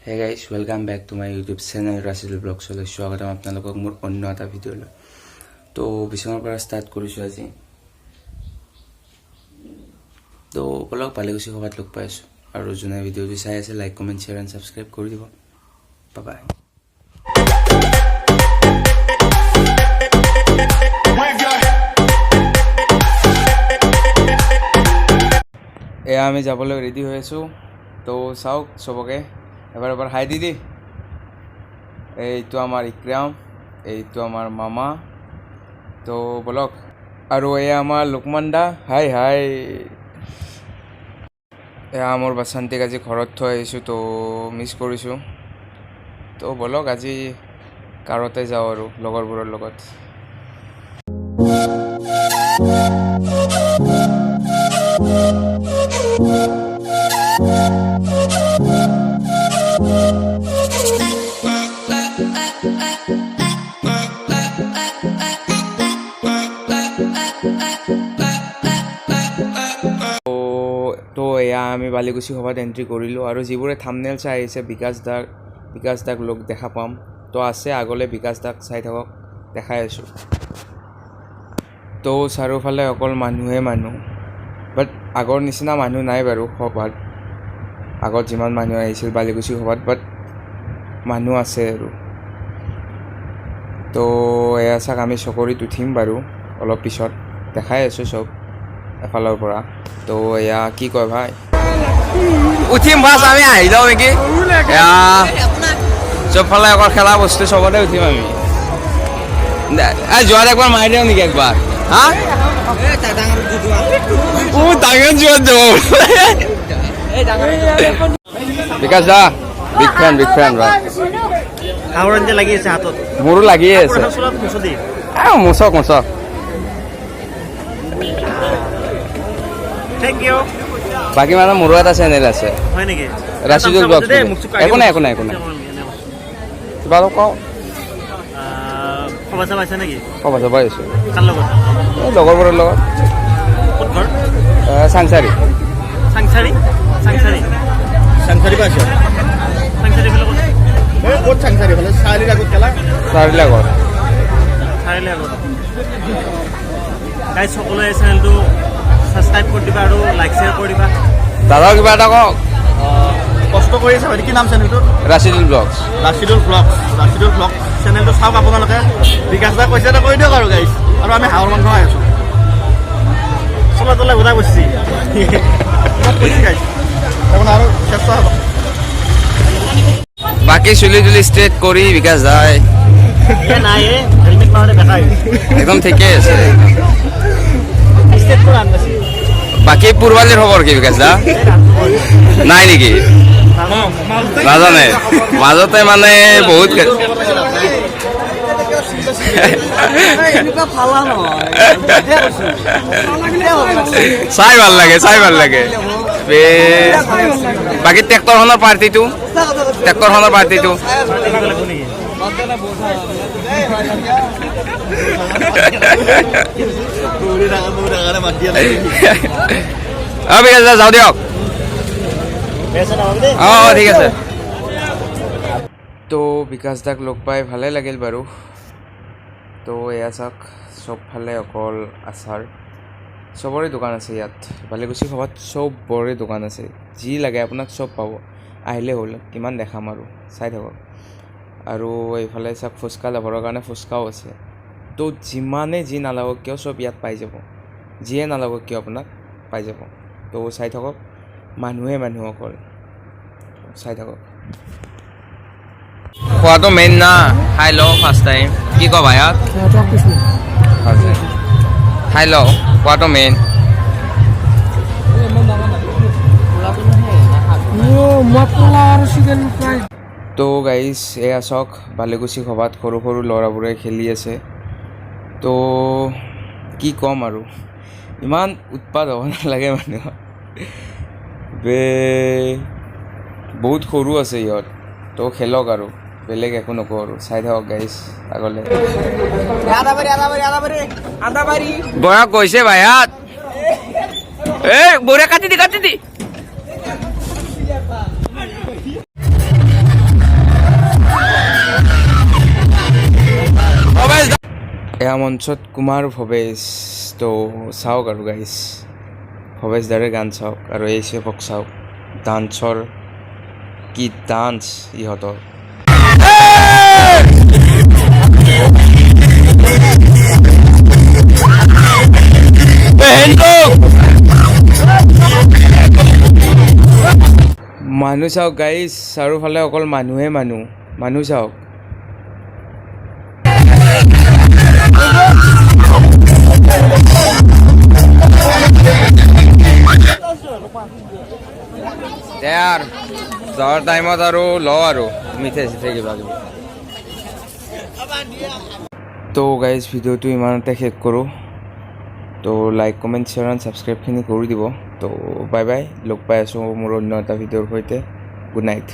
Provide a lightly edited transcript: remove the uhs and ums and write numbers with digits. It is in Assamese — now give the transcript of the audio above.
Hey guys, welcome back to my YouTube channel Rasidul Vlogs. স্বাগতম আপোনালোকক মোৰ অন্য এটা ভিডিঅ'লৈ। তো বিছনৰ পৰা ষ্টাৰ্ট কৰিছো আজি। তো বলক পালেগুছি খবৰত লগ পাইছো আৰু যোনে ভিডিঅ'টো চাই আছে like comment share and subscribe কৰি দিব। Bye bye. এয়া আমি যাবলৈ ৰেডি হৈ আছো। তো চাওক সবকে এবাৰ হাই দিদি। এইটো আমাৰ ইক্ৰাম, এইটো আমাৰ মামা। তো বলক আৰু এয়া আমাৰ লুকমান দা। হাই হাই। এয়া মোৰ বাসন্তীক আজি ঘৰত থৈ আহিছোঁ, তো মিছ কৰিছোঁ। তো বলক আজি কাৰতে যাওঁ আৰু লগৰবোৰৰ লগত। তো এয়া আমি বালিকুচি সভাত এণ্ট্ৰি কৰিলোঁ আৰু যিবোৰে থাম্বনেইল চাই আহিছে বিকাশ দাক লগ দেখা পাম। তো আছে আগলৈ বিকাশ দাক চাই থাকক, দেখাই আছোঁ। তো চাৰিওফালে অকল মানুহ বাট আগৰ নিচিনা মানুহ নাই বাৰু সভাত। আগত যিমান মানুহ আহিছিল বালিকুচি সভাত, বাট মানুহ আছে আৰু। তো এয়া চাওক আমি চকৰিত উঠিম বাৰু অলপ পিছত, দেখাই আছোঁ চব এফালৰ পৰা। তো এয়া কি কয় ভাই, উঠিম বাছ আমি আহি যাওঁ নেকি? চবফালে অকল খেলা বস্তু চবতে উঠিম আমি। যোৱাত একবাৰ মাৰি দিওঁ নেকি একবাৰ? হা ডাঙৰ যোৱাত যাব। বিকাশ দা বিগ ফ্ৰেণ্ড লাগি আছে হাতত, মোৰো লাগিয়ে আছে। মোচক থেংক ইউ। বাকী মানে মোৰো এটা চেনেল আছে, হয় নেকি? ৰাচিদুল ব্লগছ। একো নাই কিবা অলপ কওঁ। খবৰ চাব নেকি? খবৰ চাব আহিছোঁ। কাৰ লগত? এই লগৰবোৰৰ লগত। ক'ত ঘৰ? চাংচাৰি পাইছে। চাংচাৰি ফালে ক'ত? চাংচাৰি ফালে চাৰিআলিৰ আগত গেলা। চাৰিআলিৰ আগত গাইজ সকলোৱে এই চেনেলটো ছাবস্ক্ৰাইব কৰি দিবা আৰু লাইক শ্বেয়াৰ কৰি দিবা। দাদা কিবা এটা কওক। কষ্ট কৰি আছে, কি নাম চেনেলটো? ৰাচিদুল ব্লগছ চেনেলটো চাওক আপোনালোকে। বিকাশ দা কৈছে কৈ দিয়ক আৰু গাইজ। আৰু আমি হাঁহৰ মাংস খাই আছোঁ, চলা তলা গোটাই বসছি গাইজ। এখন আৰু চেষ্টা হ'ব। বাকী চুলি ষ্ট্ৰেট কৰি বিকাশ যায় নাই হেলমেট মাৰোতে দেখাই একদম ঠিকে আছে। বাকী পুৰবালিৰ খবৰ কি বিকাশ দা? নাই নেকি? নাজানে। মাজতে মানে বহুত চাই ভাল লাগে। বাকী ট্ৰেক্টৰখনৰ পাৰ্টিটো বিকাশ দা যাওঁ দিয়ক। ঠিক আছে। তো বিকাশ দাক লগ পাই ভালে লাগিল বাৰু। তো এয়া চাওক চবফালে অকল আচাৰ, চবৰে দোকান আছে ইয়াত। বালিকুচি সভাত চবৰে দোকান আছে, যি লাগে আপোনাক চব পাব। আহিলে হ'ল, কিমান দেখাম আৰু, চাই থাকক। আৰু এইফালে চাওক ফুচকা লাভৰৰ কাৰণে ফুচকাও আছে। তো যিমানে যি নালাগক কিয় চব ইয়াত পাই যাব, যিয়ে নালাগক কিয় আপোনাক পাই যাব। তো চাই থাকক, মানুহ অকল চাই থাকক। খোৱাটো মেইন না, খাই লওঁ ফাৰ্ষ্ট টাইম। কি কওঁ ভাই, খাই লওঁ, খোৱাটো মেইন। তো গাইজ এয়া চাওক বালিকুচি সভাত সৰু ল'ৰাবোৰে খেলি আছে। তো কি ক'ম আৰু, ইমান উৎপাত হ'ব নালাগে মানুহৰ। বহুত সৰু আছে ইহঁত, তো খেলক আৰু, বেলেগ একো নকওঁ আৰু। চাই থাকক গাইজ আগলৈ। বয়া কৈছে ভাইয়াত, বঢ়িয়া কাটি দি এয়া মঞ্চত কুমাৰ ভৱেশ তো চাওক আৰু গাইজ ভৱেশ দাৰে গান চাওক আৰু এই চেফক চাওক ডান্সৰ কি ডান্স ইহঁতৰ মানুহ চাওক গাইজ চাৰিওফালে অকল মানুহে মানুহ চাওক ইয়াৰ যোৱাৰ টাইমত আৰু লওঁ আৰু মিঠাই চিঠাই কিবা কিবি তো গাইজ ভিডিঅ'টো ইমানতে শেষ কৰোঁ তো লাইক কমেণ্ট শ্বেয়াৰ এণ্ড ছাবস্ক্ৰাইবখিনি কৰি দিব তো বাই বাই লগ পাই আছোঁ মোৰ অন্য এটা ভিডিঅ'ৰ সৈতে গুড নাইট